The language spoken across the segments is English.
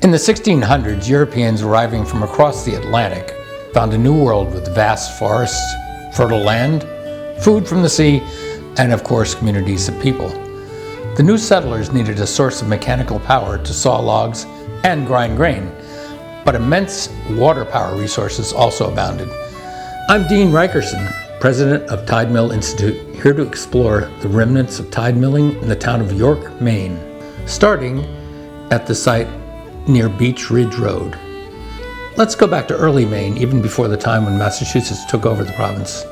In the 1600s, Europeans arriving from across the Atlantic found a new world with vast forests, fertile land, food from the sea, and of course, communities of people. The new settlers needed a source of mechanical power to saw logs and grind grain, but immense water power resources also abounded. I'm Deane Rykerson, president of Tide Mill Institute, here to explore the remnants of tide milling in the town of York, Maine, starting at the site near Beech Ridge Road. Let's go back to early Maine, even before the time when Massachusetts took over the province.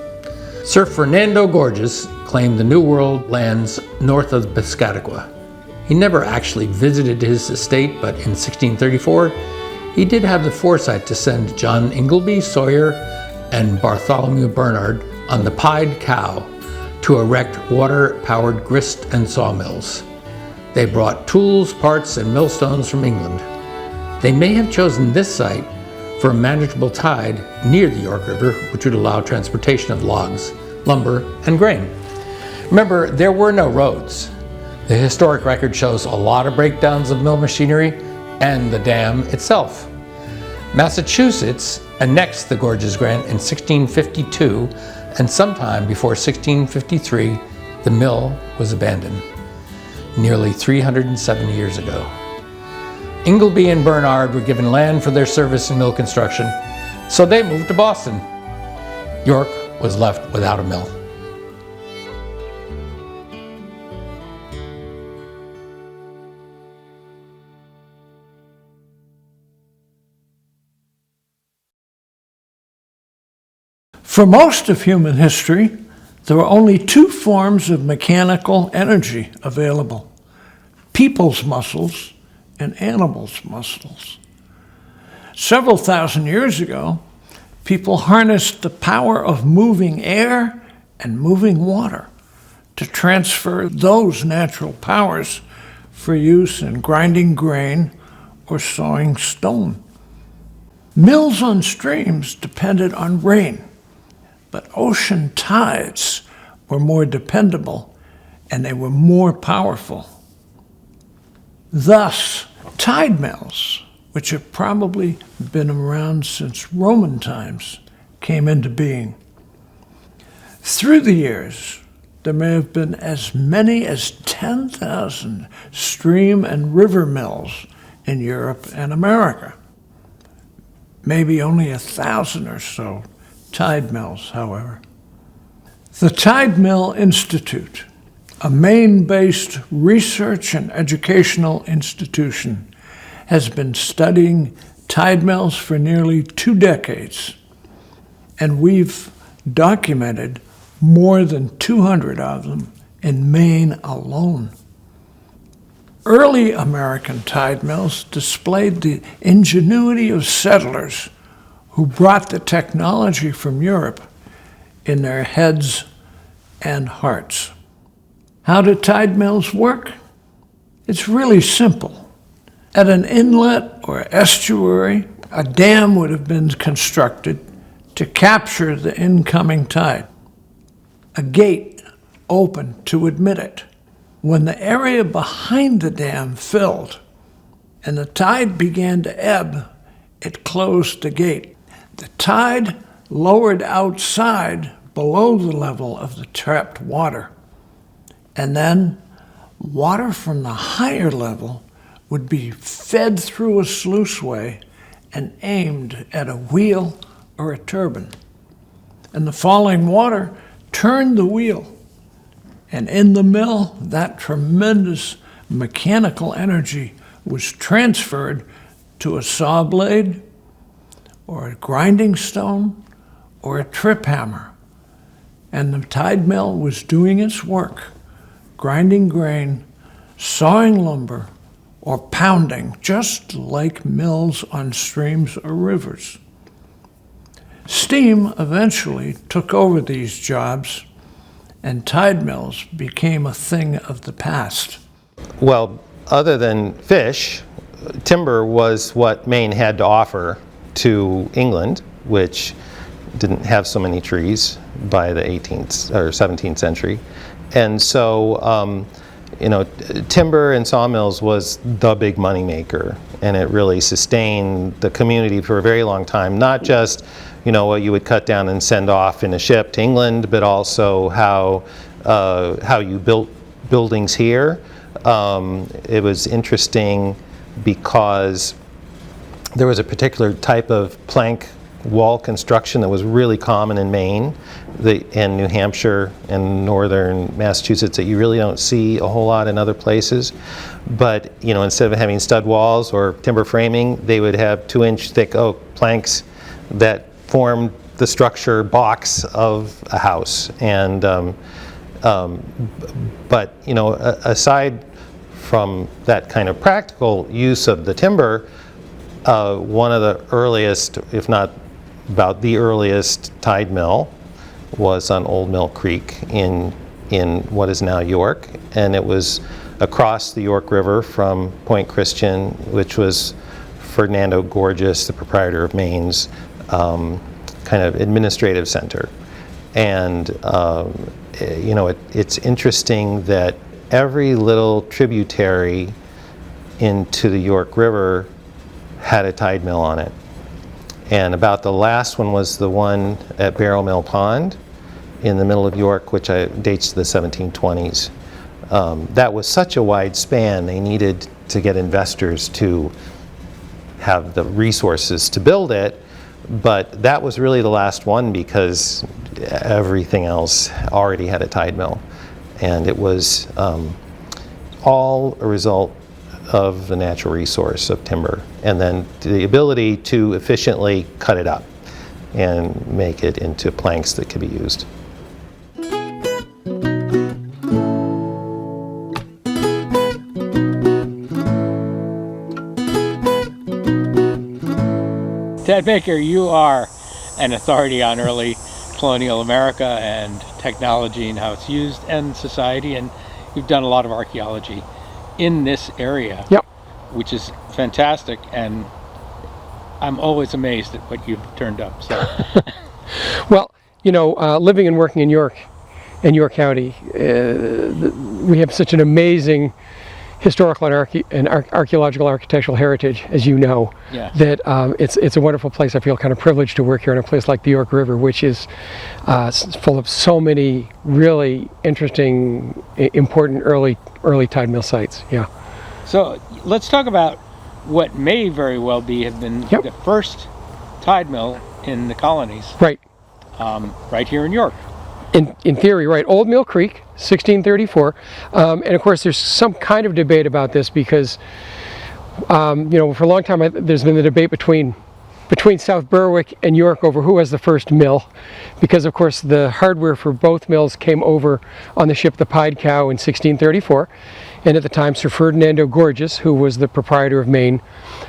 Sir Fernando Gorges claimed the New World lands north of Piscataqua. He never actually visited his estate, but in 1634, he did have the foresight to send John Ingleby Sawyer and Bartholomew Bernard on the Pied Cow to erect water-powered grist and sawmills. They brought tools, parts, and millstones from England. They may have chosen this site for a manageable tide near the York River, which would allow transportation of logs, lumber, and grain. Remember, there were no roads. The historic record shows a lot of breakdowns of mill machinery and the dam itself. Massachusetts annexed the Gorges Grant in 1652, and sometime before 1653, the mill was abandoned, nearly 307 years ago. Ingleby and Bernard were given land for their service in mill construction, so they moved to Boston. York was left without a mill. For most of human history, there were only two forms of mechanical energy available: people's muscles and animals' muscles. Several thousand years ago, people harnessed the power of moving air and moving water to transfer those natural powers for use in grinding grain or sawing stone. Mills on streams depended on rain, but ocean tides were more dependable and they were more powerful. Thus, tide mills, which have probably been around since Roman times, came into being. Through the years, there may have been as many as 10,000 stream and river mills in Europe and America. Maybe only 1,000 or so tide mills, however. The Tide Mill Institute, a Maine-based research and educational institution, has been studying tide mills for nearly 2 decades, and we've documented more than 200 of them in Maine alone. Early American tide mills displayed the ingenuity of settlers who brought the technology from Europe in their heads and hearts. How do tide mills work? It's really simple. At an inlet or estuary, a dam would have been constructed to capture the incoming tide. A gate opened to admit it. When the area behind the dam filled and the tide began to ebb, it closed the gate. The tide lowered outside below the level of the trapped water, and then water from the higher level would be fed through a sluiceway and aimed at a wheel or a turbine. And the falling water turned the wheel, and in the mill, that tremendous mechanical energy was transferred to a saw blade or a grinding stone or a trip hammer. And the tide mill was doing its work, grinding grain, sawing lumber, or pounding, just like mills on streams or rivers. Steam eventually took over these jobs, and tide mills became a thing of the past. Well, other than fish, timber was what Maine had to offer to England, which didn't have so many trees by the 18th or 17th century. And so timber and sawmills was the big moneymaker, and it really sustained the community for a very long time. Not just, what you would cut down and send off in a ship to England, but also how you built buildings here. It was interesting because there was a particular type of plank wall construction that was really common in Maine and New Hampshire and northern Massachusetts that you really don't see a whole lot in other places. But instead of having stud walls or timber framing, they would have 2-inch thick oak planks that formed the structure box of a house. And but aside from that kind of practical use of the timber, one of the earliest, if not about the earliest tide mill was on Old Mill Creek in what is now York, and it was across the York River from Point Christian, which was Ferdinando Gorges, the proprietor of Maine's kind of administrative center. And it's interesting that every little tributary into the York River had a tide mill on it. And about the last one was the one at Barrel Mill Pond in the middle of York, which dates to the 1720s. That was such a wide span, they needed to get investors to have the resources to build it, but that was really the last one because everything else already had a tide mill. And it was all a result of the natural resource of timber, and then the ability to efficiently cut it up and make it into planks that could be used. Ted Baker, you are an authority on early colonial America and technology and how it's used and society, and you've done a lot of archaeology in this area. Yep. Which is fantastic, and I'm always amazed at what you've turned up. So, well, living and working in York County, we have such an amazing historical and archaeological architectural heritage, as you know, yes. that it's a wonderful place. I feel kind of privileged to work here in a place like the York River, which is full of so many really interesting, important early tide mill sites. Yeah. So let's talk about what may very well have been the first tide mill in the colonies. Right. Right here in York. In theory, right. Old Mill Creek, 1634. And of course, there's some kind of debate about this because, for a long time, there's been the debate between South Berwick and York over who has the first mill, because of course the hardware for both mills came over on the ship the Pied Cow in 1634, and at the time Sir Ferdinando Gorges, who was the proprietor of Maine,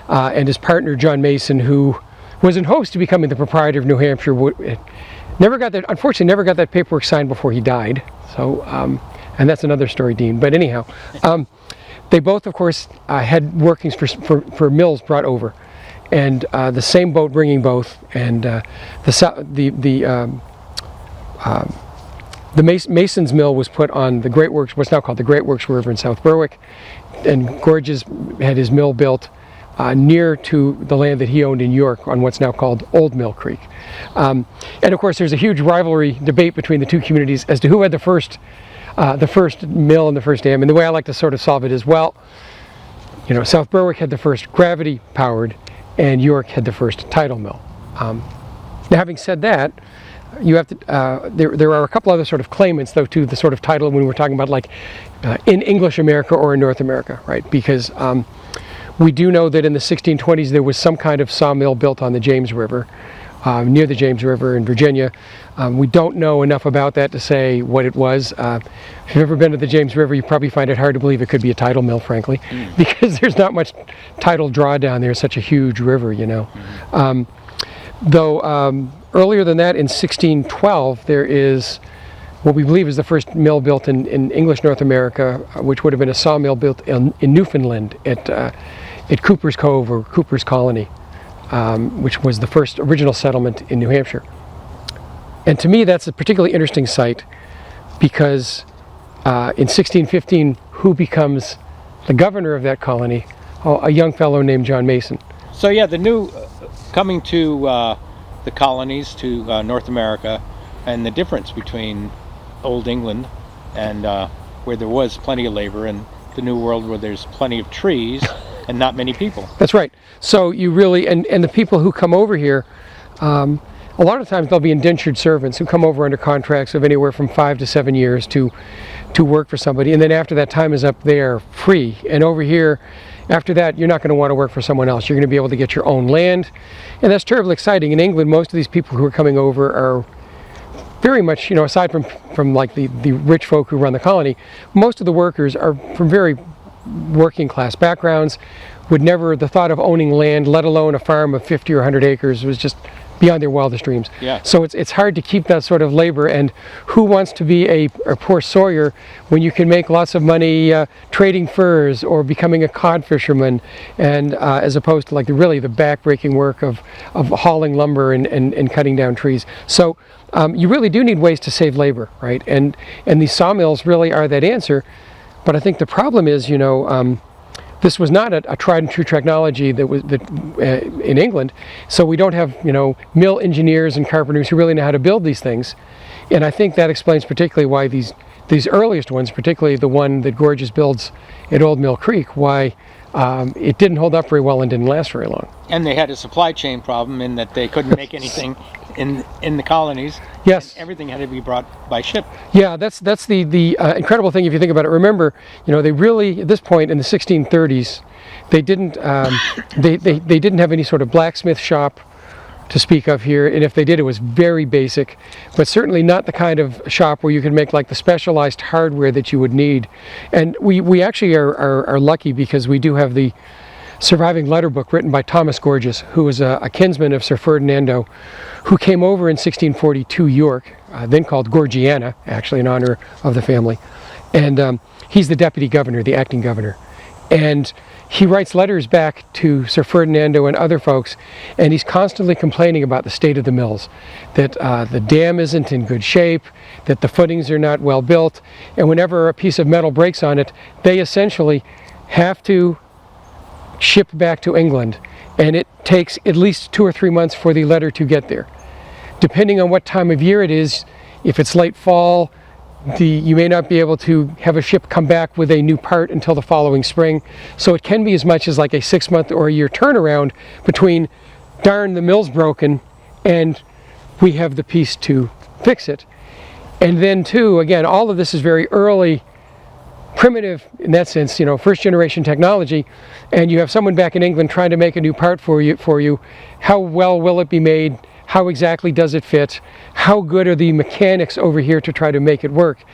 and his partner John Mason, who was in hopes to becoming the proprietor of New Hampshire, unfortunately never got that paperwork signed before he died. So, and that's another story, Deane. But anyhow, they both, of course, had workings for mills brought over, and the same boat bringing both, and the Mason's mill was put on the Great Works, what's now called the Great Works River in South Berwick, and Gorges had his mill built near to the land that he owned in York on what's now called Old Mill Creek. And of course there's a huge rivalry debate between the two communities as to who had the first mill and the first dam. And the way I like to sort of solve it is, well, South Berwick had the first gravity powered and York had the first tidal mill. Now having said that, you have to, there are a couple other sort of claimants though to the sort of title when we're talking about like in English America or in North America, right? Because we do know that in the 1620s there was some kind of sawmill built on the James River, near the James River in Virginia. We don't know enough about that to say what it was. If you've ever been to the James River, you probably find it hard to believe it could be a tidal mill, frankly, because there's not much tidal draw down there. It's such a huge river, Though earlier than that, in 1612, there is what we believe is the first mill built in English North America, which would have been a sawmill built in Newfoundland at Cooper's Cove or Cooper's Colony, which was the first original settlement in New Hampshire. And to me, that's a particularly interesting site because In 1615, who becomes the governor of that colony? Oh, a young fellow named John Mason. So yeah, the new coming to the colonies to North America, and the difference between Old England and where there was plenty of labor, and the New World where there's plenty of trees and not many people. That's right. So you really, and the people who come over here, a lot of times they'll be indentured servants who come over under contracts of anywhere from 5 to 7 years to work for somebody, and then after that time is up, they're free. And over here, after that, you're not going to want to work for someone else. You're going to be able to get your own land, and that's terribly exciting. In England, most of these people who are coming over are very much, aside from like the rich folk who run the colony, most of the workers are from very working class backgrounds, the thought of owning land, let alone a farm of 50 or 100 acres, was just beyond their wildest dreams. Yeah. So it's hard to keep that sort of labor, and who wants to be a poor sawyer when you can make lots of money trading furs or becoming a cod fisherman, and as opposed to like the back-breaking work of hauling lumber and cutting down trees. So you really do need ways to save labor, right? And these sawmills really are that answer. But I think the problem is, this was not a tried and true technology in England, so we don't have mill engineers and carpenters who really know how to build these things, and I think that explains particularly why these earliest ones, particularly the one that Gorges builds at Old Mill Creek, why it didn't hold up very well and didn't last very long. And they had a supply chain problem in that they couldn't make anything in the colonies. Yes. Everything had to be brought by ship. Yeah, that's the incredible thing if you think about it. Remember, they really, at this point in the 1630s, they didn't they didn't have any sort of blacksmith shop to speak of here, and if they did, it was very basic, but certainly not the kind of shop where you could make like the specialized hardware that you would need. And we actually are lucky because we do have the surviving letter book written by Thomas Gorges, who was a kinsman of Sir Ferdinando, who came over in 1640 to York, then called Gorgiana, actually in honor of the family. And he's the deputy governor, the acting governor. And he writes letters back to Sir Ferdinando and other folks, and he's constantly complaining about the state of the mills, that the dam isn't in good shape, that the footings are not well built, and whenever a piece of metal breaks on it, they essentially have to ship back to England, and it takes at least 2 or 3 months for the letter to get there. Depending on what time of year it is, if it's late fall, you may not be able to have a ship come back with a new part until the following spring. So it can be as much as like a 6-month or a year turnaround between, darn, the mill's broken and we have the piece to fix it. And then too, again, all of this is very early, primitive in that sense, first generation technology, and you have someone back in England trying to make a new part for you. How well will it be made? How exactly does it fit? How good are the mechanics over here to try to make it work?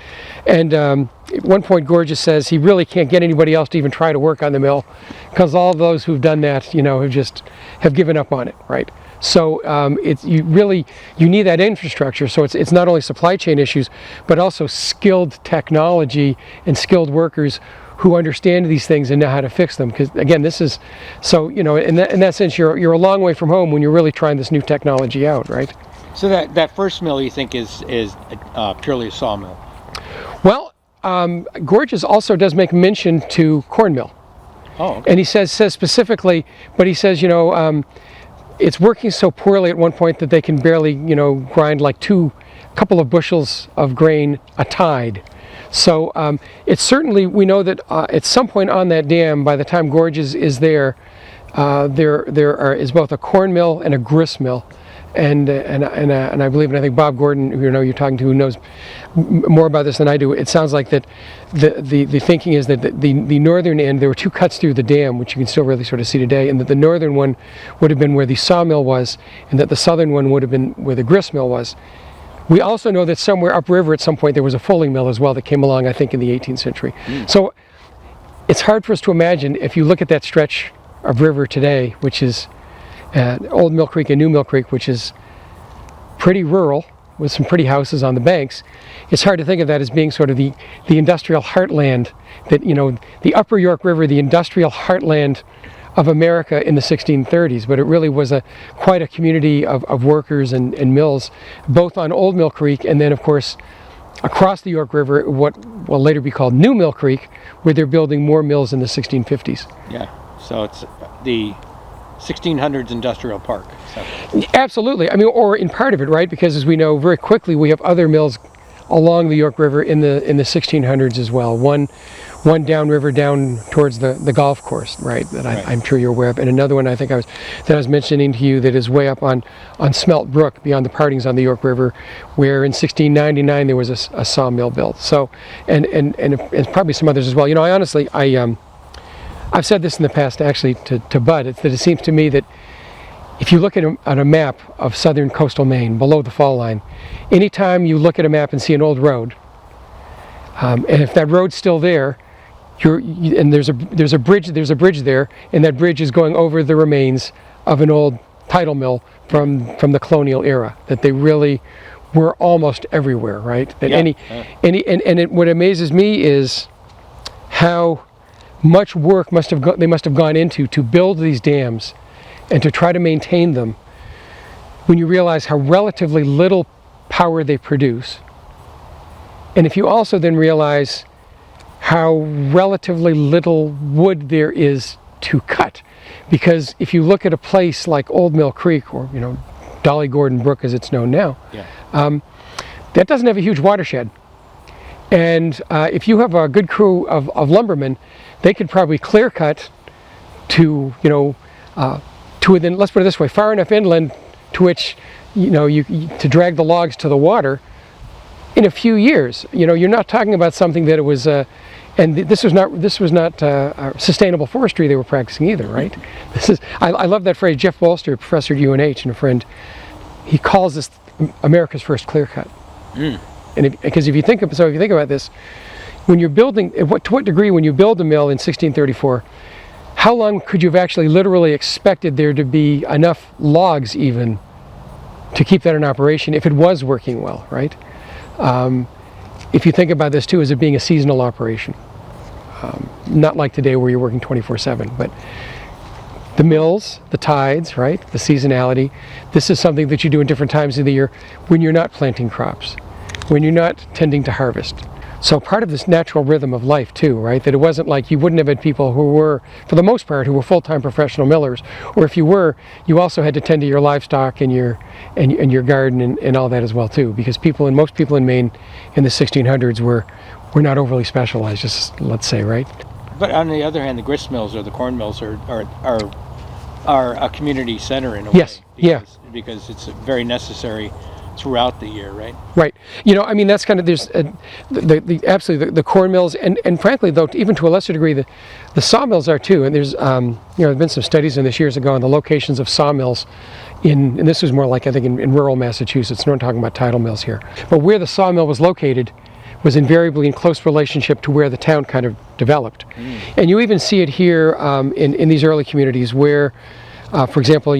And at one point Gorges says he really can't get anybody else to even try to work on the mill because all those who've done that, have given up on it, right? So you need that infrastructure. So it's not only supply chain issues, but also skilled technology and skilled workers who understand these things and know how to fix them. Because again, this is so in that sense, you're a long way from home when you're really trying this new technology out, right? So that first mill you think is purely a sawmill? Well, Gorges also does make mention to corn mill. Oh. Okay. And he says specifically, but he says it's working so poorly at one point that they can barely grind like couple of bushels of grain a tide. So it's certainly, we know that at some point on that dam, by the time Gorges is there is both a corn mill and a grist mill, and I believe, and I think Bob Gordon, who you're talking to, who knows more about this than I do, it sounds like that the thinking is that the northern end, there were 2 cuts through the dam, which you can still really sort of see today, and that the northern one would have been where the sawmill was, and that the southern one would have been where the grist mill was. We also know that somewhere upriver at some point there was a fulling mill as well that came along, I think, in the 18th century. So it's hard for us to imagine, if you look at that stretch of river today, which is Old Mill Creek and New Mill Creek, which is pretty rural with some pretty houses on the banks, it's hard to think of that as being sort of the industrial heartland, that the Upper York River, the industrial heartland of America in the 1630s, but it really was quite a community of workers and mills, both on Old Mill Creek and then, of course, across the York River, what will later be called New Mill Creek, where they're building more mills in the 1650s. Yeah, so it's the 1600s industrial park. So. Absolutely. I mean, or in part of it, right? Because as we know very quickly, we have other mills along the York River in the 1600s as well. One downriver down towards the golf course, right? That I'm sure you're aware of, and another one I think I was mentioning to you that is way up on Smelt Brook beyond the partings on the York River, where in 1699 there was a sawmill built. So, and probably some others as well. You know, I've said this in the past actually to Bud. It's that it seems to me that if you look at a map of southern coastal Maine below the fall line, anytime you look at a map and see an old road, and if that road's still there, and there's a bridge there, and that bridge is going over the remains of an old tidal mill from the Colonial era, that they really were almost everywhere, right? That what amazes me is how much work they must have gone into to build these dams and to try to maintain them, when you realize how relatively little power they produce. And if you also then realize how relatively little wood there is to cut. Because if you look at a place like Old Mill Creek, or Dolly Gordon Brook as it's known now, that doesn't have a huge watershed. And if you have a good crew of lumbermen, they could probably clear cut to within, let's put it this way, far enough inland to which to drag the logs to the water in a few years. You're not talking about something that it was and this was not sustainable forestry they were practicing either, right? I love that phrase. Jeff Bolster, professor at UNH and a friend, he calls this America's first clear cut. And because if you think about this, when you're building, to what degree, when you build a mill in 1634, how long could you have actually literally expected there to be enough logs even to keep that in operation if it was working well, right? If you think about this too as it being a seasonal operation, not like today where you're working 24/7, but the mills, the tides, right, the seasonality, this is something that you do in different times of the year when you're not planting crops, when you're not tending to harvest. So part of this natural rhythm of life too, right, that it wasn't like you wouldn't have had people who were, for the most part, who were full-time professional millers, or if you were, you also had to tend to your livestock and your garden and all that as well too, because most people in Maine in the 1600s were not overly specialized, just let's say, right? But on the other hand, the grist mills or the corn mills are a community center in a way. Yes, because it's very necessary throughout the year, right? Right. That's kind of, there's absolutely the corn mills, and frankly, though, even to a lesser degree, the sawmills are too. And there's, there've been some studies in this years ago on the locations of sawmills and this was more like, I think, in rural Massachusetts. We're not talking about tidal mills here. But where the sawmill was located was invariably in close relationship to where the town kind of developed. And you even see it here in these early communities where, for example,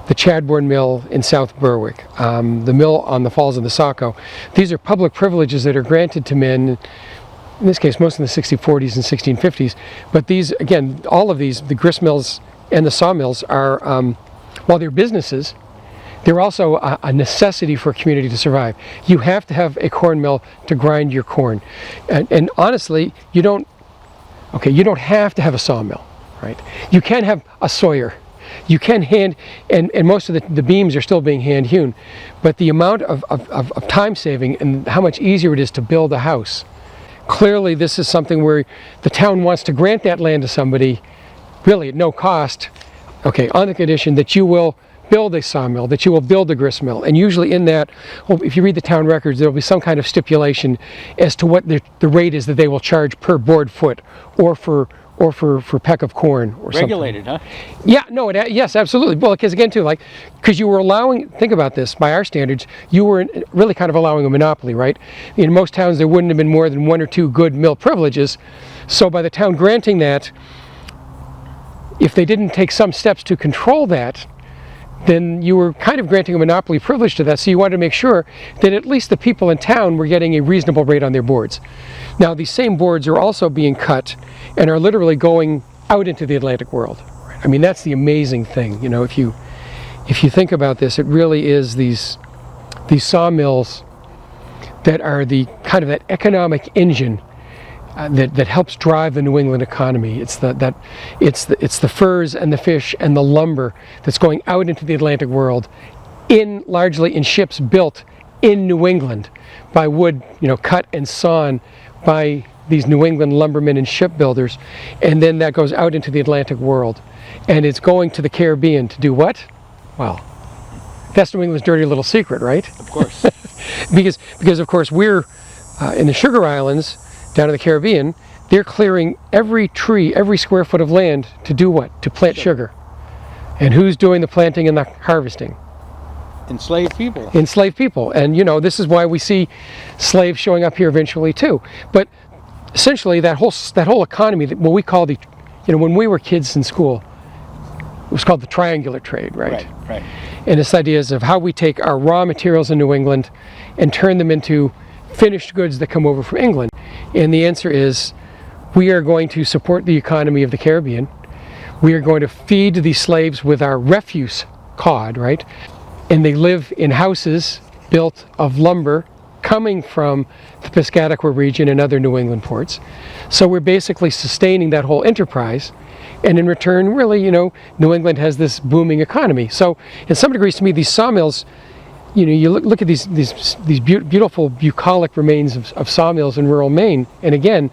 the Chadbourne Mill in South Berwick, the mill on the Falls of the Saco. These are public privileges that are granted to men, in this case, most in the 1640s and 1650s. But these, again, all of these, the grist mills and the sawmills are, while they're businesses, they're also a necessity for a community to survive. You have to have a corn mill to grind your corn. And honestly, you don't have to have a sawmill, right? You can have a sawyer. You can hand, and most of the beams are still being hand hewn, but the amount of time saving and how much easier it is to build a house. Clearly this is something where the town wants to grant that land to somebody, really at no cost, on the condition that you will build a sawmill, that you will build a grist mill. And usually in that, if you read the town records, there will be some kind of stipulation as to what the rate is that they will charge per board foot or for peck of corn or regulated, something. Huh? Yeah, no, yes, absolutely. Well, because again, too, because you were allowing, think about this, by our standards, you were really kind of allowing a monopoly, right? In most towns, there wouldn't have been more than one or two good mill privileges. So by the town granting that, if they didn't take some steps to control that, then you were kind of granting a monopoly privilege to that. So you wanted to make sure that at least the people in town were getting a reasonable rate on their boards. Now, these same boards are also being cut and are literally going out into the Atlantic world. I mean, that's the amazing thing. If you think about this, it really is these sawmills that are the kind of that economic engine that helps drive the New England economy. It's the furs and the fish and the lumber that's going out into the Atlantic world, largely in ships built in New England by wood, cut and sawn by these New England lumbermen and shipbuilders, and then that goes out into the Atlantic world, and it's going to the Caribbean to do what? Well, that's New England's dirty little secret, right? Of course. because of course we're in the Sugar Islands down in the Caribbean. They're clearing every tree, every square foot of land to do what? To plant sugar. And who's doing the planting and the harvesting? Enslaved people. Enslaved people. And this is why we see slaves showing up here eventually too. But essentially that whole economy, what we call when we were kids in school, it was called the triangular trade, right? Right. And this idea is of how we take our raw materials in New England and turn them into finished goods that come over from England. And the answer is, we are going to support the economy of the Caribbean. We are going to feed these slaves with our refuse cod, right? And they live in houses built of lumber coming from the Piscataqua region and other New England ports. So we're basically sustaining that whole enterprise. And in return, really, New England has this booming economy. So in some degrees, to me, these sawmills, you look at these beautiful bucolic remains of sawmills in rural Maine, and again,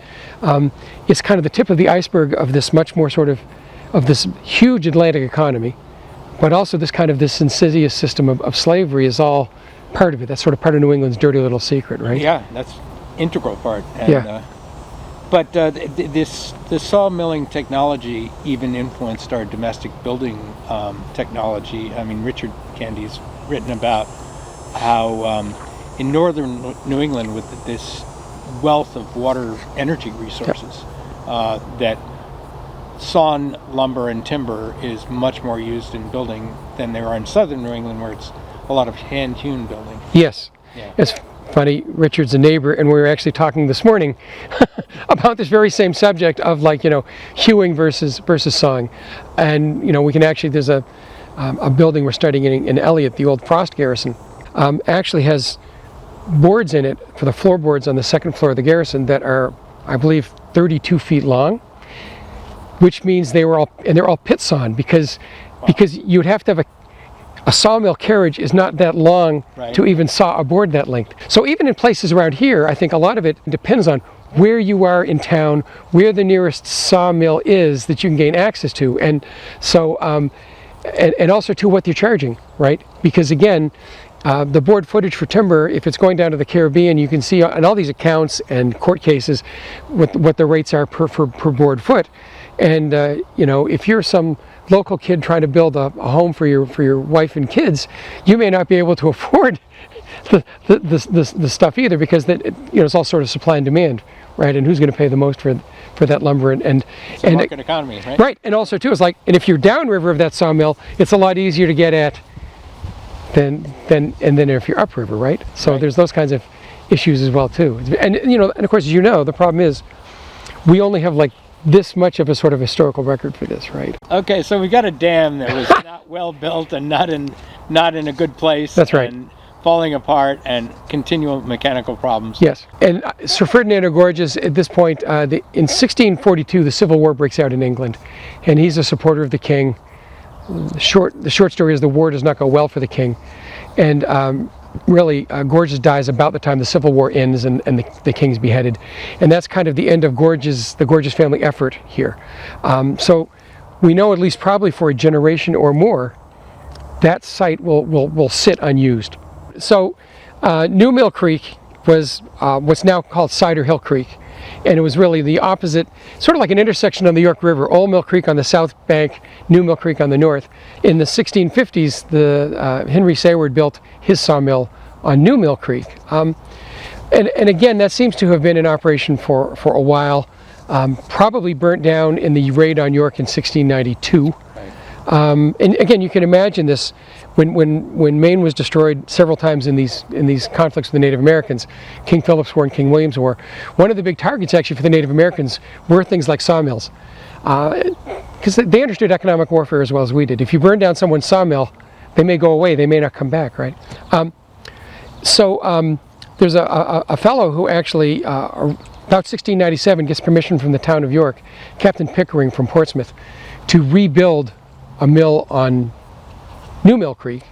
it's kind of the tip of the iceberg of this much more sort of this huge Atlantic economy, but also this insidious system of slavery is all part of it. That's sort of part of New England's dirty little secret, right? Yeah, that's integral part. And, yeah. But this sawmilling technology even influenced our domestic building technology. I mean, Richard Candy's written about how in northern New England, with this wealth of water energy resources, that sawn lumber and timber is much more used in building than there are in southern New England, where it's a lot of hand-hewn building. Yes. Yeah. It's funny, Richard's a neighbor, and we were actually talking this morning about this very same subject of hewing versus sawing. And we can actually, there's a building we're studying in Elliott, the old Frost Garrison, actually has boards in it for the floorboards on the second floor of the garrison that are, I believe, 32 feet long, which means they're all pit sawn because you'd have to have a sawmill carriage is not that long, right, to even saw a board that length. So even in places around here, I think a lot of it depends on where you are in town, where the nearest sawmill is that you can gain access to, and so and also to what you're charging, right? Because again, the board footage for timber, if it's going down to the Caribbean, you can see on all these accounts and court cases what the rates are per board foot. And if you're some local kid trying to build a home for your wife and kids, you may not be able to afford the stuff either, because it's all sort of supply and demand, right? And who's going to pay the most for that lumber and market economy, right? Right, and also too, it's like, and if you're downriver of that sawmill, it's a lot easier to get at than if you're upriver, right? So There's those kinds of issues as well too. And and of course, as you know, the problem is we only have like this much of a sort of historical record for this, right? Okay, so we got a dam that was not well built and not in a good place. That's right. And falling apart and continual mechanical problems. Yes, and Sir Ferdinand of Gorges at this point, in 1642, the Civil War breaks out in England, and he's a supporter of the king. The short story is the war does not go well for the king, and really Gorges dies about the time the Civil War ends and the king's beheaded, and that's kind of the end of the Gorges family effort here. So we know at least probably for a generation or more that site will sit unused. So New Mill Creek was what's now called Cider Hill Creek, and it was really the opposite, sort of like an intersection on the York River, Old Mill Creek on the south bank, New Mill Creek on the north. In the 1650s, Henry Sayward built his sawmill on New Mill Creek. And again, that seems to have been in operation for a while, probably burnt down in the raid on York in 1692. And again, you can imagine this when Maine was destroyed several times in these conflicts with the Native Americans, King Philip's War and King William's War. One of the big targets actually for the Native Americans were things like sawmills, because they understood economic warfare as well as we did. If you burn down someone's sawmill, they may go away, they may not come back, right? there's a fellow who actually, about 1697, gets permission from the town of York, Captain Pickering from Portsmouth, to rebuild a mill on New Mill Creek.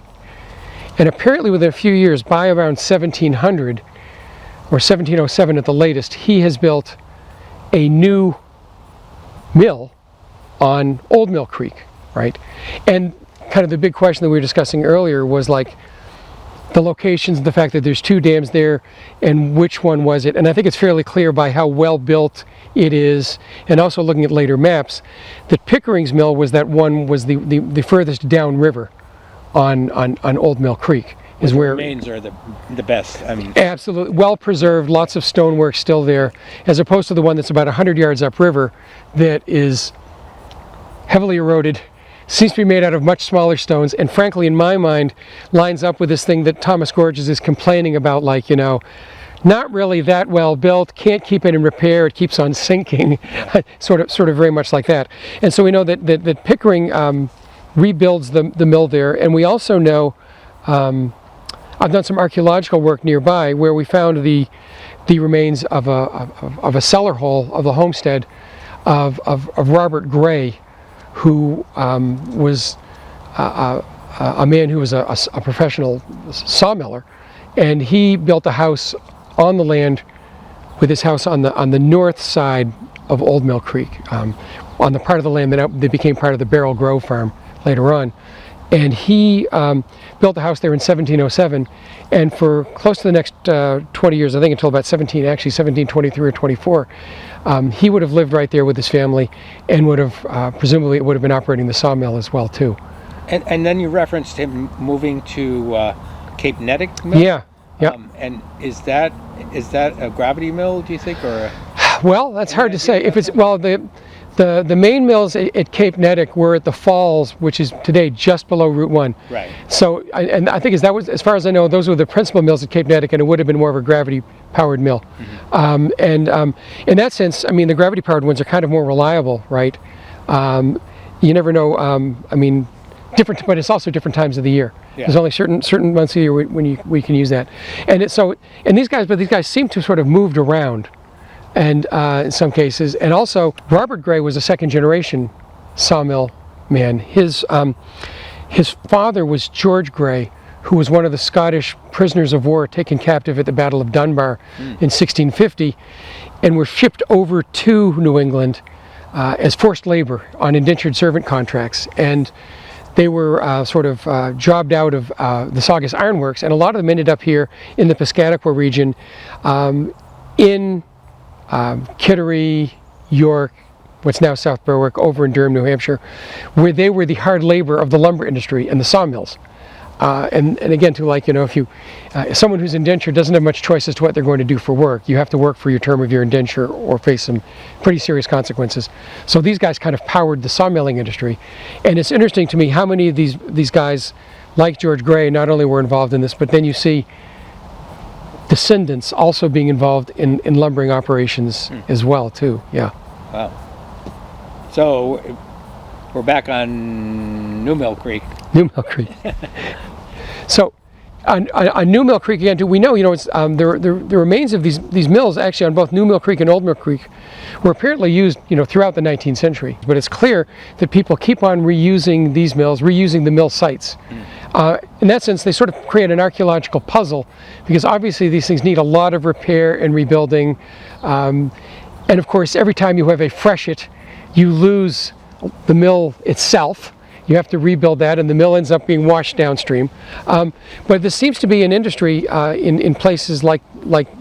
And apparently within a few years, by around 1700, or 1707 at the latest, he has built a new mill on Old Mill Creek, right? And kind of the big question that we were discussing earlier was like the locations, the fact that there's two dams there, and which one was it? And I think it's fairly clear by how well built it is, and also looking at later maps, that Pickering's mill was the furthest downriver on Old Mill Creek. Is where remains are the best. I mean, absolutely well preserved, lots of stonework still there, as opposed to the one that's about 100 yards upriver that is heavily eroded, seems to be made out of much smaller stones, and frankly, in my mind, lines up with this thing that Thomas Gorges is complaining about, like, you know, not really that well built, can't keep it in repair, it keeps on sinking, sort of very much like that. And so we know that Pickering rebuilds the mill there, and we also know. I've done some archaeological work nearby where we found the remains of a cellar hole of the homestead of Robert Gray, who was a man who was a professional sawmiller, and he built a house on the land with his house on the north side of Old Mill Creek, on the part of the land that became part of the Barrel Grove farm later on. And he built a house there in 1707, and for close to the next 20 years, I think until about 1723 or 24, he would have lived right there with his family, and would have, presumably it would have been operating the sawmill as well too. And then you referenced him moving to Cape Nettic Mill? Yeah, yeah. And is that a gravity mill, do you think, or? Well, that's hard to say. If it's, well, the main mills at Cape Nettic were at the falls, which is today just below Route 1. Right. So, and I think as far as I know, those were the principal mills at Cape Nettic, and it would have been more of a gravity-powered mill. Mm-hmm. In that sense, I mean, the gravity-powered ones are kind of more reliable, right? You never know. I mean, different, but it's also different times of the year. Yeah. There's only certain months of the year when we can use that, and these guys seem to sort of moved around. And in some cases, and also Robert Gray was a second-generation sawmill man. His father was George Gray, who was one of the Scottish prisoners of war taken captive at the Battle of Dunbar in 1650, and were shipped over to New England as forced labor on indentured servant contracts. And they were jobbed out of the Saugus Ironworks, and a lot of them ended up here in the Piscataqua region, in Kittery, York, what's now South Berwick, over in Durham, New Hampshire, where they were the hard labor of the lumber industry and the sawmills. And again, to, like, you know, if someone who's indentured doesn't have much choice as to what they're going to do for work. You have to work for your term of your indenture or face some pretty serious consequences. So these guys kind of powered the sawmilling industry. And it's interesting to me how many of these guys, like George Gray, not only were involved in this, but then you see descendants also being involved in lumbering operations as well too. Yeah. Wow. So we're back on New Mill Creek. New Mill Creek. So on New Mill Creek again, we know, you know, it's the remains of these mills actually on both New Mill Creek and Old Mill Creek were apparently used, you know, throughout the 19th century. But it's clear that people keep on reusing these mills, reusing the mill sites. In that sense, they sort of create an archaeological puzzle, because obviously these things need a lot of repair and rebuilding. And of course, every time you have a freshet, you lose the mill itself. You have to rebuild that, and the mill ends up being washed downstream. But this seems to be an industry in places like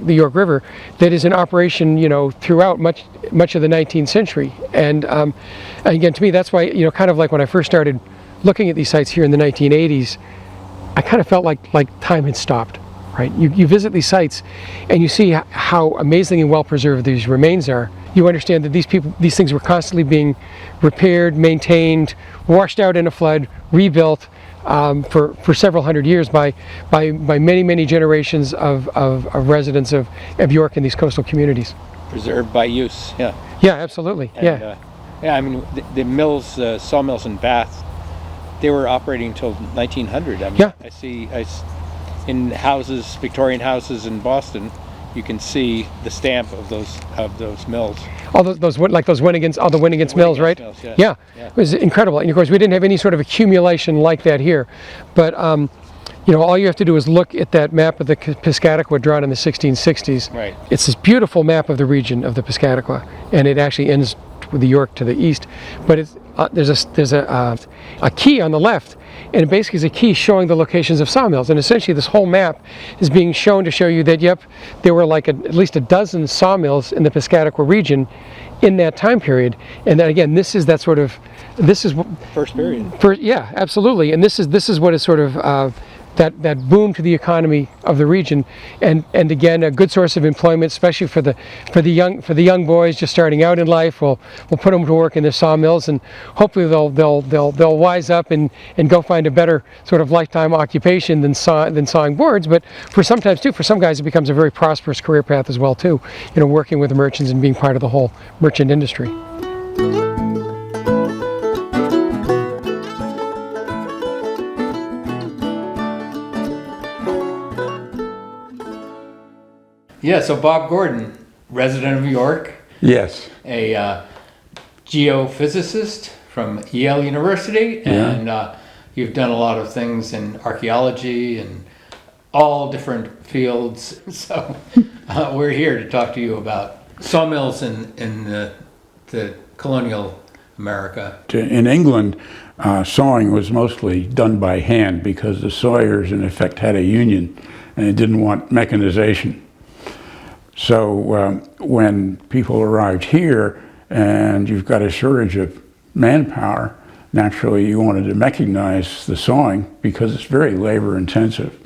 the York River that is in operation, you know, throughout much of the 19th century. And again, to me, that's why, you know, kind of like when I first started looking at these sites here in the 1980s, I kind of felt like time had stopped, right? You visit these sites and you see how amazingly well preserved these remains are. You understand that these things were constantly being repaired, maintained, washed out in a flood, rebuilt for several hundred years by many generations of residents of York and these coastal communities. Preserved by use, yeah. Yeah, absolutely, and, yeah, I mean, the mills, sawmills in Bath, they were operating until 1900. I mean, yeah. I see, in houses, Victorian houses in Boston, you can see the stamp of those mills. All those like those Winnegans, all the Winnegans mills, right? Mills, yes. Yeah. Yeah. It was incredible. And of course, we didn't have any sort of accumulation like that here. But you know, all you have to do is look at that map of the Piscataqua drawn in the 1660s. Right. It's this beautiful map of the region of the Piscataqua, and it actually ends with the York to the east. But it's, there's a key on the left, and it basically is a key showing the locations of sawmills. And essentially, this whole map is being shown to show you that, yep, there were like at least a dozen sawmills in the Piscataqua region in that time period. And then again, this is that sort of, this is First period. yeah, absolutely. And this is what is sort of that boom to the economy of the region, and again a good source of employment, especially for the young boys just starting out in life. We'll put them to work in their sawmills, and hopefully they'll wise up and go find a better sort of lifetime occupation than sawing boards. But for some guys it becomes a very prosperous career path as well too. You know, working with the merchants and being part of the whole merchant industry. Yeah, so Bob Gordon, resident of York, Yes. a geophysicist from Yale University, and you've done a lot of things in archaeology and all different fields. So we're here to talk to you about sawmills in the colonial America. In England, sawing was mostly done by hand because the sawyers, in effect, had a union and they didn't want mechanization. So when people arrived here and you've got a shortage of manpower, naturally you wanted to mechanize the sawing because it's very labor intensive.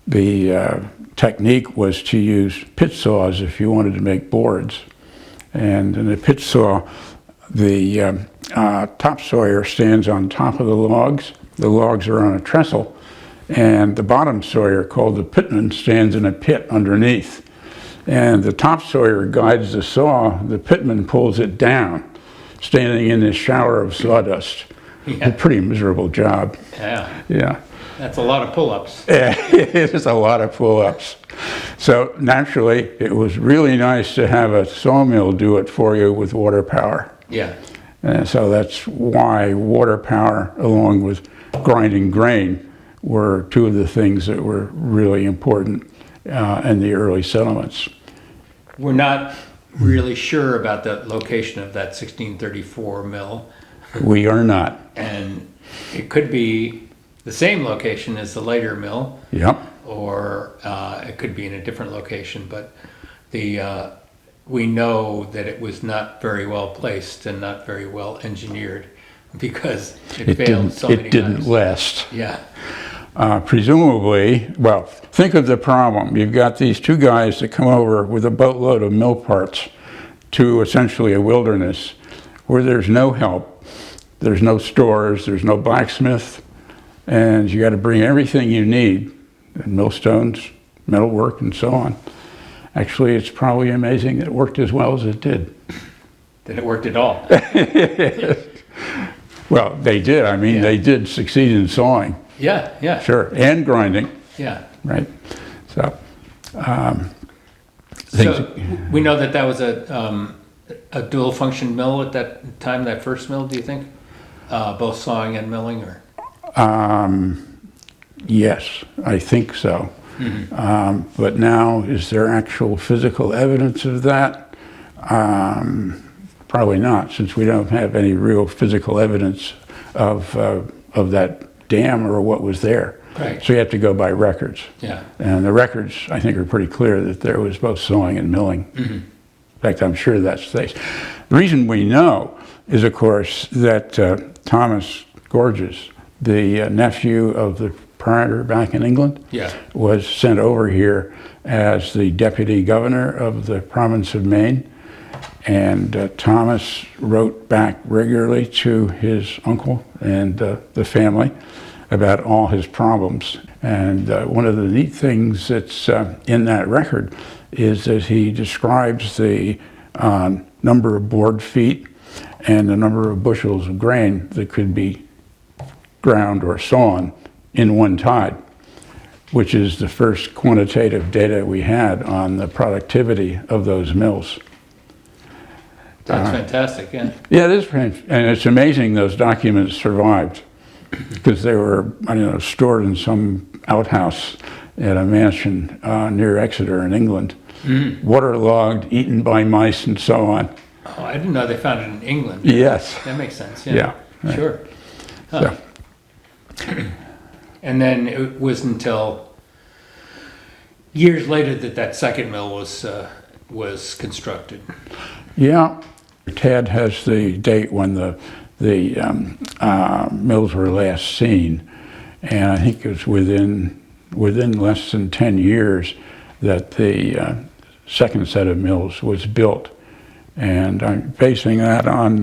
The technique was to use pit saws if you wanted to make boards. And in a pit saw, the top sawyer stands on top of the logs. The logs are on a trestle. And the bottom sawyer, called the pitman, stands in a pit underneath. And the top sawyer guides the saw, the pitman pulls it down, standing in this shower of sawdust. Yeah. A pretty miserable job. Yeah, Yeah. that's a lot of pull-ups. It is a lot of pull-ups. So naturally, it was really nice to have a sawmill do it for you with water power. Yeah, And so that's why water power, along with grinding grain, were two of the things that were really important in the early settlements. we're not really sure about the location of that 1634 mill, We are not. and it could be the same location as the later mill, Yep. or it could be in a different location, but we know that it was not very well placed and not very well engineered because it failed so many It didn't times. last. Yeah, Presumably, well, think of the problem. You've got these two guys that come over with a boatload of mill parts to essentially a wilderness where there's no help, there's no stores, there's no blacksmith, and you got to bring everything you need, millstones, metalwork, and so on. Actually, it's probably amazing that it worked as well as it did. that it worked at all. Well, they did. I mean, Yeah. they did succeed in sawing, Yeah, sure, and grinding, yeah. right? So, So we know that was a dual function mill at that time, that first mill, do you think? Both sawing and milling, or? yes, I think so. But now, is there actual physical evidence of that? Probably not, since we don't have any real physical evidence of that dam or what was there. Right. So you have to go by records. Yeah. And the records, I think, are pretty clear that there was both sawing and milling. In fact, I'm sure that's the case. The reason we know is, of course, that Thomas Gorges, the nephew of the proprietor back in England, Yeah. was sent over here as the deputy governor of the province of Maine. And Thomas wrote back regularly to his uncle and the family about all his problems. And one of the neat things that's in that record is that he describes the number of board feet and the number of bushels of grain that could be ground or sawn in one tide. which is the first quantitative data we had on the productivity of those mills. That's fantastic, yeah. Yeah, it is, and it's amazing those documents survived, because they were, I don't know, stored in some outhouse at a mansion near Exeter in England, waterlogged, eaten by mice, and so on. Oh, I didn't know they found it in England. Yes. That makes sense, yeah. Yeah. Right. Sure. Huh. So, And then it was until years later that that second mill was constructed. yeah, Tad has the date when the mills were last seen, and I think it was within less than 10 years that the second set of mills was built. And I'm basing that on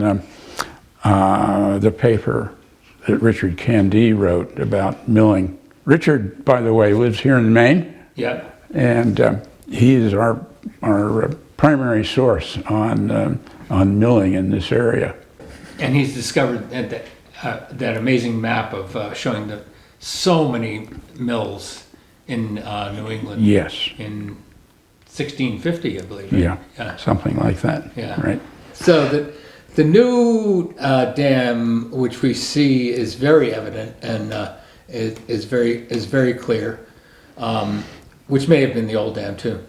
the paper that Richard Candy wrote about milling. Richard, by the way, lives here in Maine, Yeah. and he is our primary source on milling in this area. And he's discovered that amazing map of showing so many mills in New England. Yes. In 1650, I believe. Right? Yeah, something like that. Yeah. Right. So the new dam, which we see, is very evident and is very clear, which may have been the old dam too.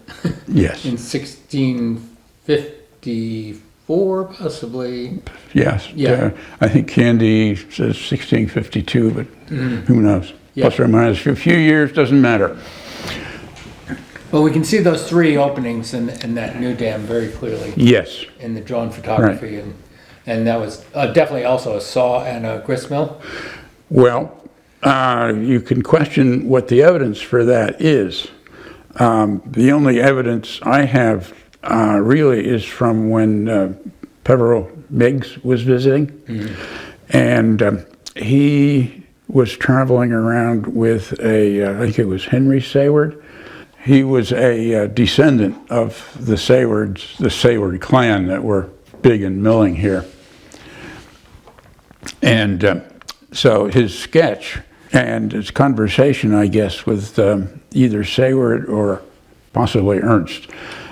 Yes. In 1654, possibly. Yes. Yeah. I think Candy says 1652, but who knows? Yeah. Plus or minus a few years, doesn't matter. Well, we can see those three openings in that new dam very clearly Yes. in the drone photography, and that was definitely also a saw and a grist mill. Well, you can question what the evidence for that is. The only evidence I have really is from when Peveril Meigs was visiting, and he was traveling around with I think it was Henry Sayward. He was a descendant of the Saywards, the Sayward clan that were big in milling here. And so his sketch and his conversation, I guess, with either Sayward or possibly Ernst.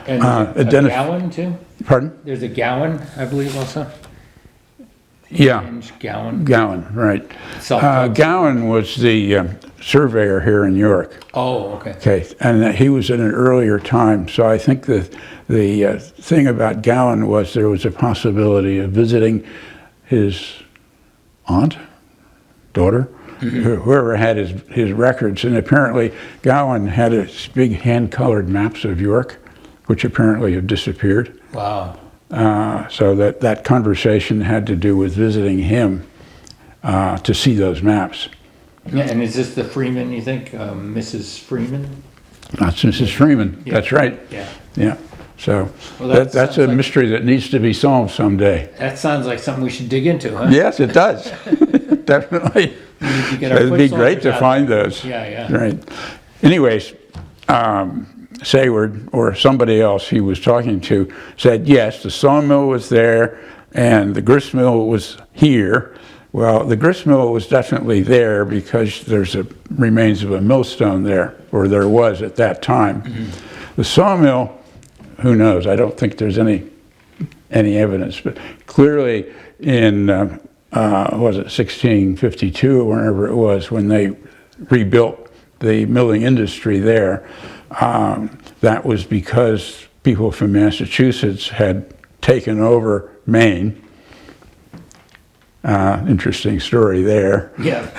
And a Gowan too? Pardon? There's a Gowan, I believe, also. Yeah. James Gowan. Gowan, right. Self-taught. Gowan was the surveyor here in York. Oh, okay. Okay, and he was in an earlier time, so I think that the thing about Gowan was there was a possibility of visiting his aunt, daughter, whoever had his records, and apparently Gowan had his big hand-colored maps of York, which apparently have disappeared. Wow. So that conversation had to do with visiting him to see those maps. Yeah, and is this the Freeman, you think? Mrs. Freeman? That's Mrs. Freeman. Yeah. That's right. Yeah. Yeah. So Well, that that's sounds a like- mystery that needs to be solved someday. That sounds like something we should dig into, huh? Yes, it does. Definitely. We need to get our It'd be foot great to soldiers out find there. those. Yeah, yeah. Right. Anyways, Sayward or somebody else he was talking to said, yes, the sawmill was there and the grist mill was here. Well, the grist mill was definitely there because there's remains of a millstone there, or there was at that time. The sawmill, who knows? I don't think there's any evidence, but clearly in was it 1652 or whenever it was when they rebuilt the milling industry there. That was because people from Massachusetts had taken over Maine. Interesting story there. Yeah.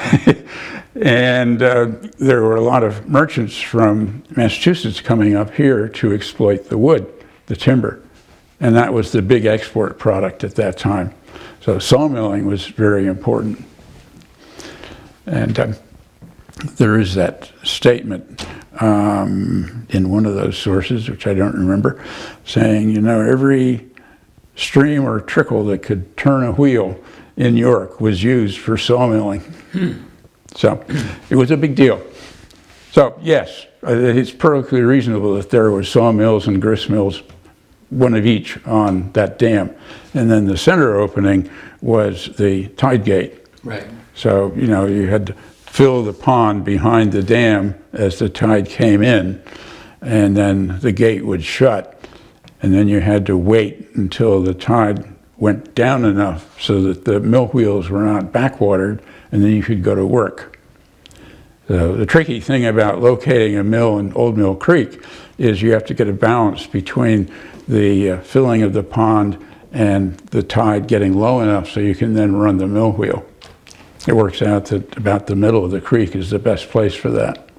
And there were a lot of merchants from Massachusetts coming up here to exploit the wood, the timber. And that was the big export product at that time. So sawmilling was very important. And there is that statement in one of those sources, which I don't remember, saying, you know, every stream or trickle that could turn a wheel in York was used for sawmilling. So it was a big deal. So yes, it's perfectly reasonable that there were sawmills and grist mills, one of each on that dam. And then the center opening was the tide gate. Right. So, you know, you had to fill the pond behind the dam as the tide came in, and then the gate would shut, and then you had to wait until the tide went down enough so that the mill wheels were not backwatered, and then you could go to work. So the tricky thing about locating a mill in Old Mill Creek is you have to get a balance between the filling of the pond and the tide getting low enough so you can then run the mill wheel. It works out that about the middle of the creek is the best place for that.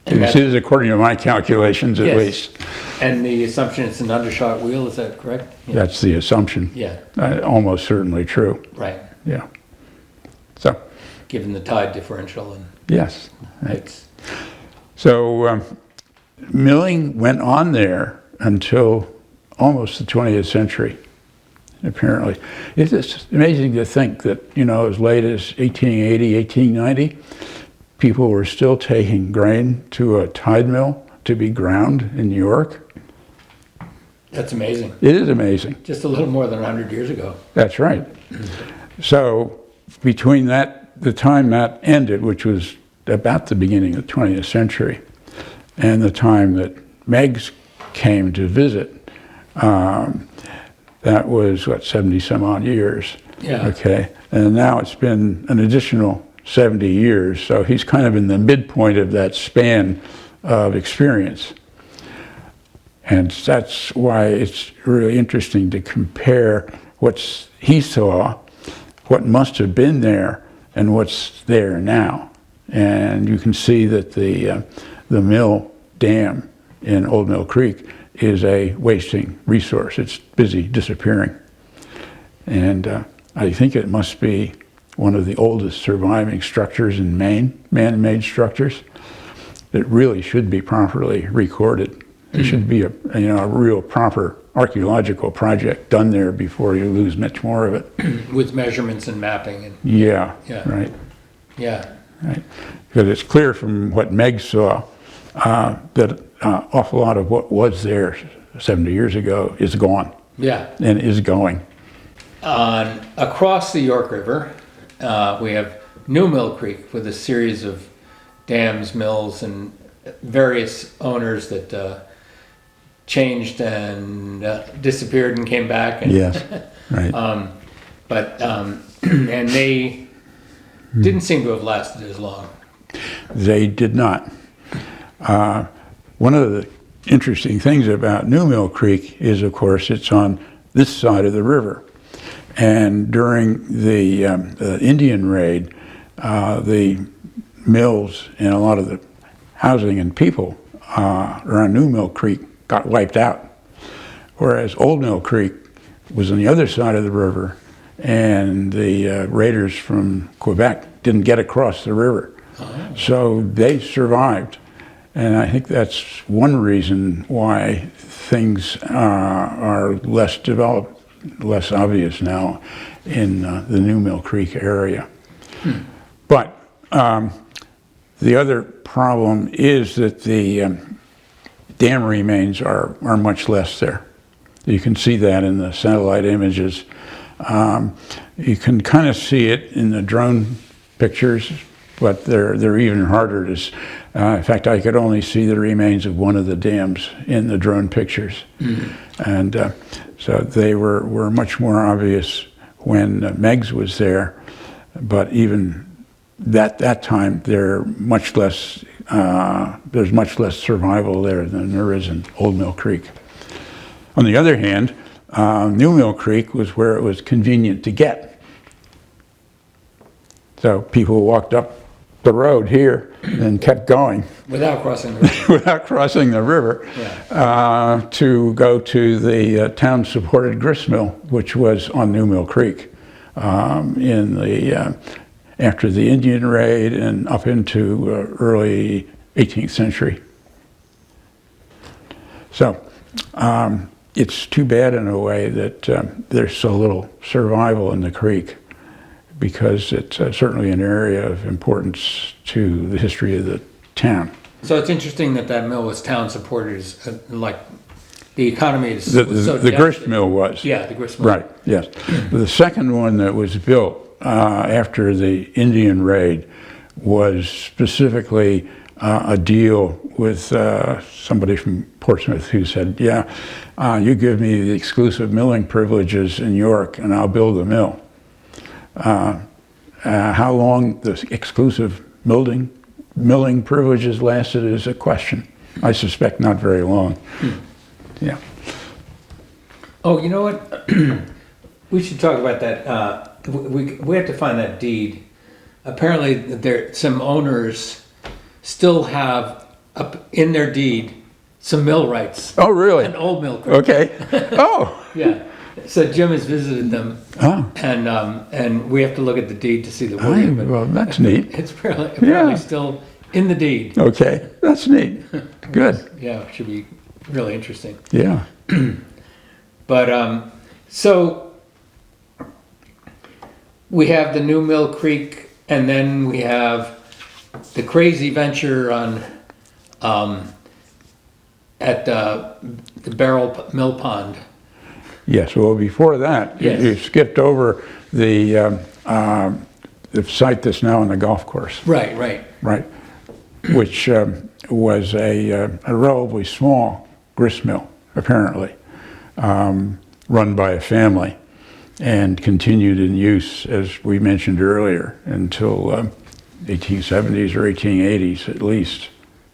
This is according to my calculations, at least. And the assumption it's an undershot wheel, is that correct? Yeah. That's the assumption. Yeah. Almost certainly true. Right. Yeah. So. Given the tide differential. And yes. Right. So milling went on there until almost the 20th century, apparently. It's just amazing to think that, you know, as late as 1880, 1890, people were still taking grain to a tide mill to be ground in New York. That's amazing. It is amazing. Just a little more than 100 years ago. That's right. So between the time that ended, which was about the beginning of the 20th century, and the time that Meigs came to visit, that was, 70 some odd years. Yeah. Okay. And now it's been an additional 70 years, so he's kind of in the midpoint of that span of experience. And that's why it's really interesting to compare what he saw, what must have been there, and what's there now. And you can see that the mill dam in Old Mill Creek is a wasting resource. It's busy disappearing. And I think it must be one of the oldest surviving structures in Maine, man-made structures, that really should be properly recorded. There should be a real proper archaeological project done there before you lose much more of it. With measurements and mapping. And, yeah, right. Yeah. Right. Because it's clear from what Meg saw that an awful lot of what was there 70 years ago is gone. Yeah. And is going. Across the York River, we have New Mill Creek with a series of dams, mills, and various owners that changed and disappeared and came back. And, yes, right. And they didn't seem to have lasted as long. They did not. One of the interesting things about New Mill Creek is, of course, it's on this side of the river. And during the Indian raid, the mills and a lot of the housing and people around New Mill Creek got wiped out. Whereas Old Mill Creek was on the other side of the river, and the raiders from Quebec didn't get across the river. Oh. So they survived. And I think that's one reason why things are less developed, less obvious now in the New Mill Creek area. But the other problem is that the dam remains are much less there. You can see that in the satellite images. You can kind of see it in the drone pictures, but they're even harder to. In fact, I could only see the remains of one of the dams in the drone pictures, and so they were much more obvious when Meigs was there. But even that time, there's much less survival there than there is in Old Mill Creek. On the other hand, New Mill Creek was where it was convenient to get. So people walked up the road here and kept going. Without crossing the river. Without crossing the river, yeah. To go to the town-supported gristmill, which was on New Mill Creek in the after the Indian raid and up into early 18th century. So it's too bad in a way that there's so little survival in the creek, because it's certainly an area of importance to the history of the town. So it's interesting that mill was town supported, like the economy is the grist mill was. Yeah, the grist mill. Right, yes. The second one that was built after the Indian raid was specifically a deal with somebody from Portsmouth who said, yeah, you give me the exclusive milling privileges in York and I'll build a mill. How long the exclusive milling privileges lasted is a question. I suspect not very long. Yeah. Oh, you know what? We should talk about that. We have to find that deed. Apparently, there some owners still have up in their deed some mill rights. Oh, really? An old mill. Okay. Oh. Yeah. So Jim has visited them, Oh. and we have to look at the deed to see the wording. But Well, that's neat. it's apparently Yeah. still in the deed. Okay, that's neat. Good. Yeah, it should be really interesting. Yeah. But so we have the new Mill Creek, and then we have the crazy venture on at the Barrel Mill Pond. Yes. Well, before that, Yes. you skipped over the site that's now on the golf course, Right, right. right? Which was a relatively small grist mill, apparently, run by a family, and continued in use, as we mentioned earlier, until 1870s or 1880s at least.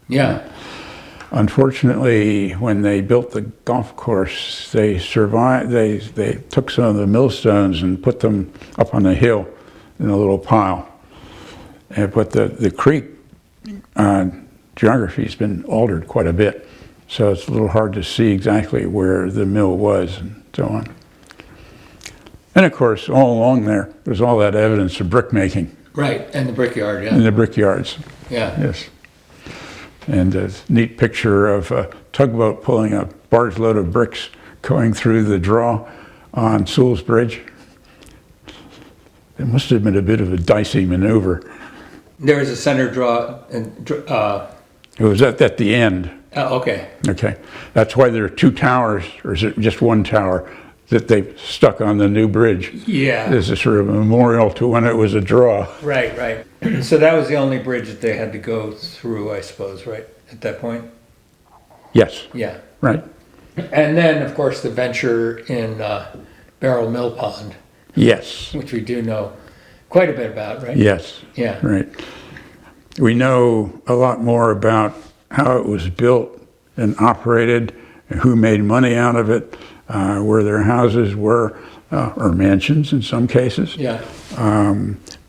Yeah. Unfortunately, when they built the golf course, they survived. They took some of the millstones and put them up on the hill in a little pile. But the creek geography has been altered quite a bit, so it's a little hard to see exactly where the mill was and so on. And of course, all along there's all that evidence of brick making Right, and the brickyard, in yeah. the brickyards. Yeah. Yes. And a neat picture of a tugboat pulling a barge load of bricks going through the draw on Sewell's Bridge. It must have been a bit of a dicey maneuver. There was a center draw, and It was at the end. okay. Okay. That's why there are two towers, or is it just one tower, that they stuck on the new bridge. Yeah. As a sort of memorial to when it was a draw. Right, right. So that was the only bridge that they had to go through, I suppose, right, at that point? Yes, Yeah. right. And then, of course, the venture in Barrel Mill Pond, Yes, which we do know quite a bit about, right? yes, Yeah. right. We know a lot more about how it was built and operated, and who made money out of it, where their houses were, or mansions in some cases. Yeah.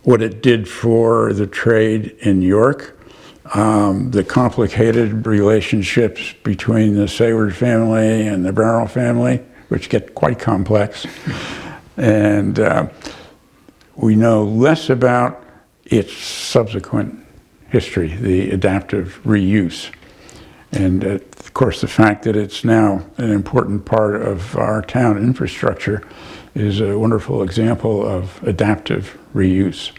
What it did for the trade in York, the complicated relationships between the Sayward family and the Barrel family, which get quite complex. And we know less about its subsequent history, the adaptive reuse. And of course, the fact that it's now an important part of our town infrastructure is a wonderful example of adaptive reuse.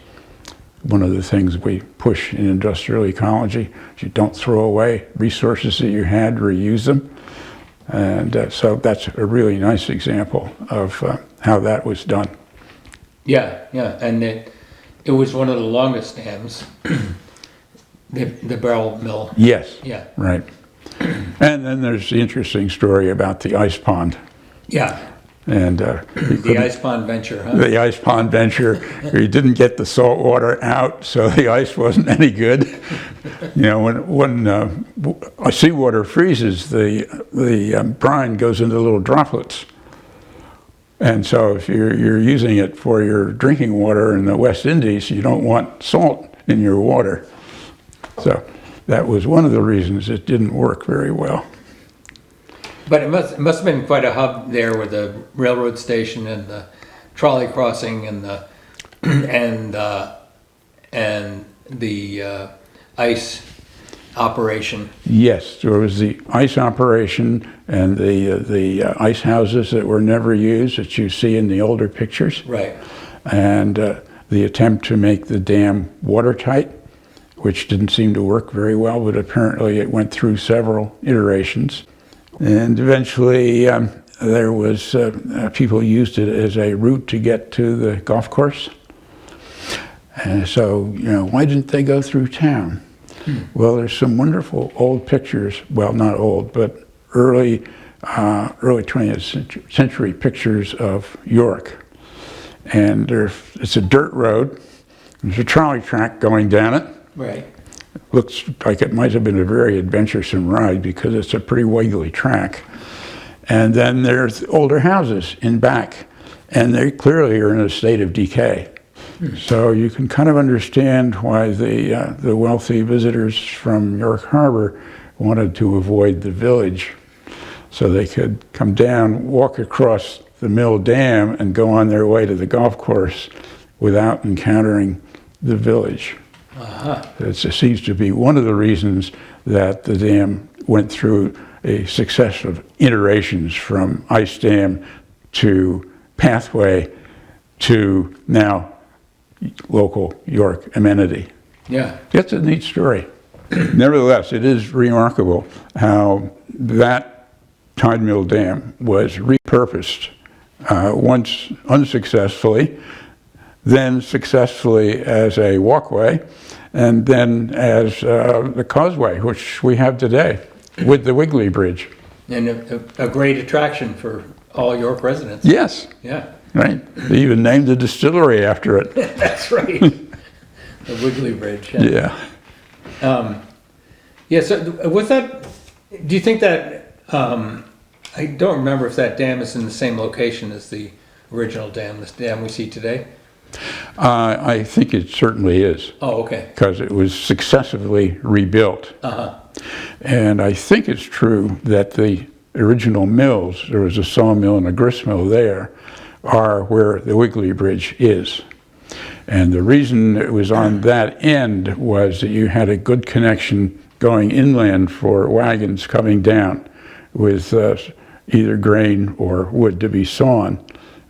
One of the things we push in industrial ecology is you don't throw away resources that you had, reuse them. And so that's a really nice example of how that was done. Yeah, yeah. And it was one of the longest dams, the Barrel Mill. Yes, Yeah. right. And then there's the interesting story about the ice pond. Yeah. And The Ice Pond venture, huh? the ice pond venture, we didn't get the salt water out, so the ice wasn't any good. You know, when seawater freezes, the brine goes into little droplets. And so if you're using it for your drinking water in the West Indies, you don't want salt in your water. So that was one of the reasons it didn't work very well. But it must have been quite a hub there with the railroad station and the trolley crossing and the ice operation. Yes, there was the ice operation and the ice houses that were never used that you see in the older pictures. Right. And the attempt to make the dam watertight, which didn't seem to work very well, but apparently it went through several iterations. And eventually there was, people used it as a route to get to the golf course. And so, why didn't they go through town? Well, there's some wonderful old pictures, well, not old, but early 20th century pictures of York. And it's a dirt road. There's a trolley track going down it. Right. Looks like it might have been a very adventuresome ride because it's a pretty wiggly track. And then there's older houses in back, and they clearly are in a state of decay. So you can kind of understand why the wealthy visitors from York Harbor wanted to avoid the village, so they could come down, walk across the mill dam, and go on their way to the golf course without encountering the village. It seems to be one of the reasons that the dam went through a succession of iterations from ice dam to pathway to now local York amenity. Yeah. It's a neat story. Nevertheless, it is remarkable how that tide mill dam was repurposed once unsuccessfully, then successfully as a walkway, and then as the causeway, which we have today with the Wiggly Bridge. And a great attraction for all York residents. Yes. Yeah. Right. They even named the distillery after it. That's right. The Wiggly Bridge. Yeah. Yeah, so was that, do you think that, I don't remember if that dam is in the same location as the original dam, this dam we see today? I think it certainly is. Oh, okay. Because it was successively rebuilt. And I think it's true that the original mills, there was a sawmill and a gristmill there, are where the Wiggly Bridge is. And the reason it was on that end was that you had a good connection going inland for wagons coming down with either grain or wood to be sawn.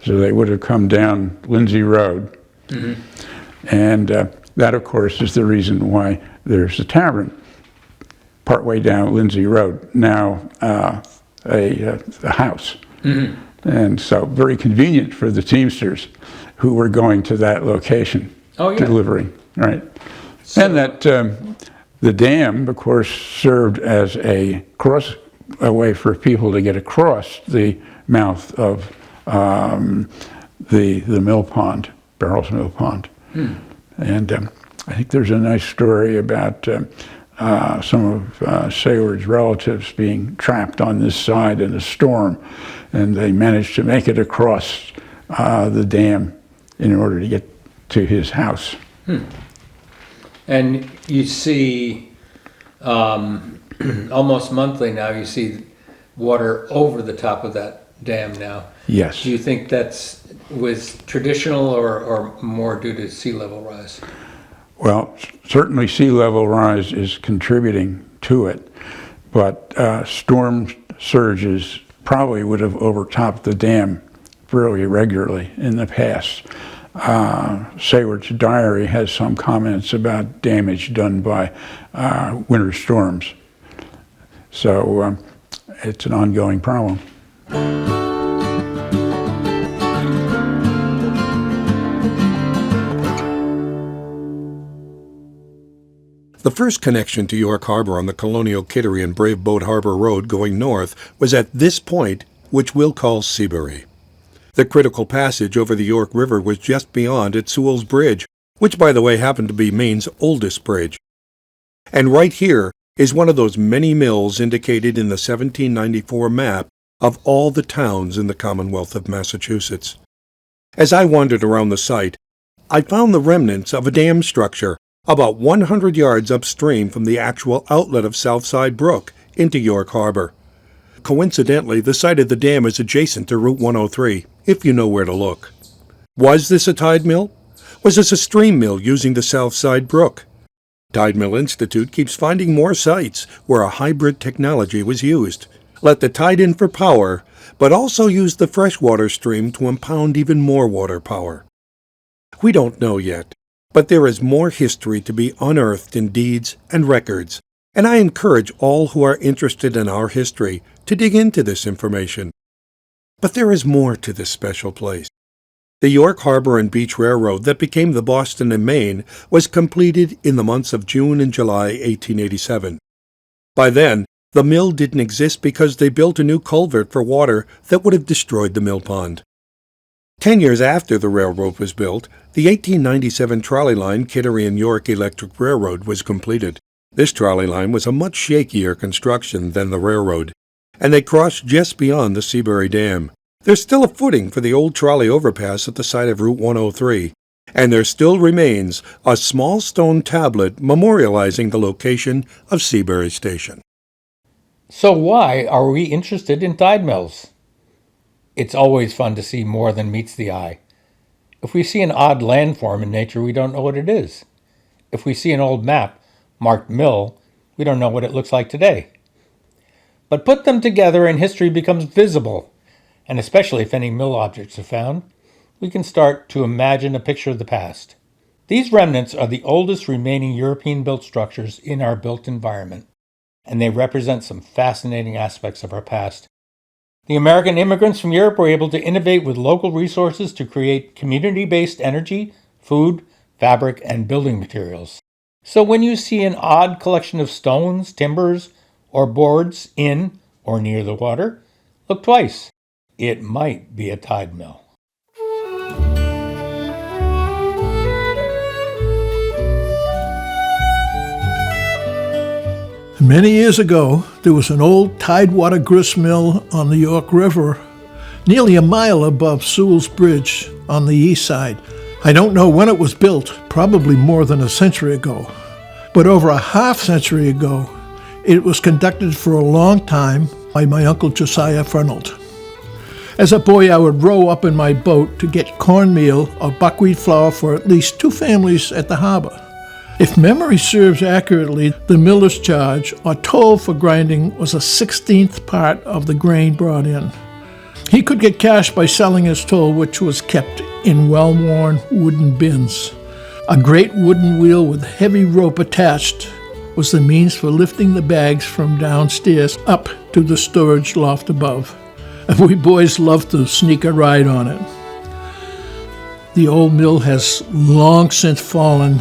So they would have come down Lindsay Road. And that, of course, is the reason why there's a tavern partway down Lindsay Road, now a house. And so very convenient for the Teamsters who were going to that location, delivering, right? So, and that the dam, of course, served as a way for people to get across the mouth of the mill pond, Barrels Mill Pond. And I think there's a nice story about some of Sayward's relatives being trapped on this side in a storm, and they managed to make it across the dam in order to get to his house. And you see, almost monthly now, you see water over the top of that dam now. Yes. Do you think was traditional or more due to sea level rise? Well, certainly sea level rise is contributing to it, but storm surges probably would have overtopped the dam fairly regularly in the past. Sayward's diary has some comments about damage done by winter storms. So it's an ongoing problem. The first connection to York Harbor on the Colonial, Kittery, and Brave Boat Harbor Road going north was at this point, which we'll call Seabury. The critical passage over the York River was just beyond at Sewell's Bridge, which, by the way, happened to be Maine's oldest bridge. And right here is one of those many mills indicated in the 1794 map of all the towns in the Commonwealth of Massachusetts. As I wandered around the site, I found the remnants of a dam structure about 100 yards upstream from the actual outlet of Southside Brook into York Harbor. Coincidentally, the site of the dam is adjacent to Route 103, if you know where to look. Was this a tide mill? Was this a stream mill using the Southside Brook? Tide Mill Institute keeps finding more sites where a hybrid technology was used. Let the tide in for power, but also use the freshwater stream to impound even more water power. We don't know yet, but there is more history to be unearthed in deeds and records, and I encourage all who are interested in our history to dig into this information. But there is more to this special place. The York Harbor and Beach Railroad that became the Boston and Maine was completed in the months of June and July 1887. By then, the mill didn't exist because they built a new culvert for water that would have destroyed the mill pond. 10 years after the railroad was built, the 1897 trolley line Kittery and York Electric Railroad was completed. This trolley line was a much shakier construction than the railroad, and they crossed just beyond the Seabury Dam. There's still a footing for the old trolley overpass at the site of Route 103, and there still remains a small stone tablet memorializing the location of Seabury Station. So why are we interested in tide mills? It's always fun to see more than meets the eye. If we see an odd landform in nature, we don't know what it is. If we see an old map marked mill, we don't know what it looks like today. But put them together and history becomes visible, and especially if any mill objects are found, we can start to imagine a picture of the past. These remnants are the oldest remaining European-built structures in our built environment, and they represent some fascinating aspects of our past. The American immigrants from Europe were able to innovate with local resources to create community-based energy, food, fabric, and building materials. So when you see an odd collection of stones, timbers, or boards in or near the water, look twice. It might be a tide mill. Many years ago, there was an old tidewater grist mill on the York River, nearly a mile above Sewell's Bridge on the east side. I don't know when it was built, probably more than a century ago. But over a half century ago, it was conducted for a long time by my uncle Josiah Fernald. As a boy, I would row up in my boat to get cornmeal or buckwheat flour for at least 2 families at the harbor. If memory serves accurately, the miller's charge, or toll for grinding, was a 16th part of the grain brought in. He could get cash by selling his toll, which was kept in well-worn wooden bins. A great wooden wheel with heavy rope attached was the means for lifting the bags from downstairs up to the storage loft above. We boys loved to sneak a ride on it. The old mill has long since fallen,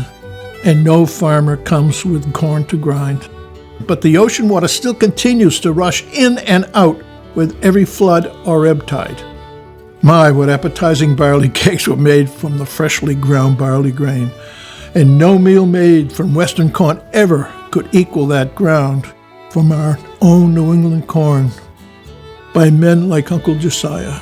and no farmer comes with corn to grind. But the ocean water still continues to rush in and out with every flood or ebb tide. My, what appetizing barley cakes were made from the freshly ground barley grain, and no meal made from western corn ever could equal that ground from our own New England corn by men like Uncle Josiah.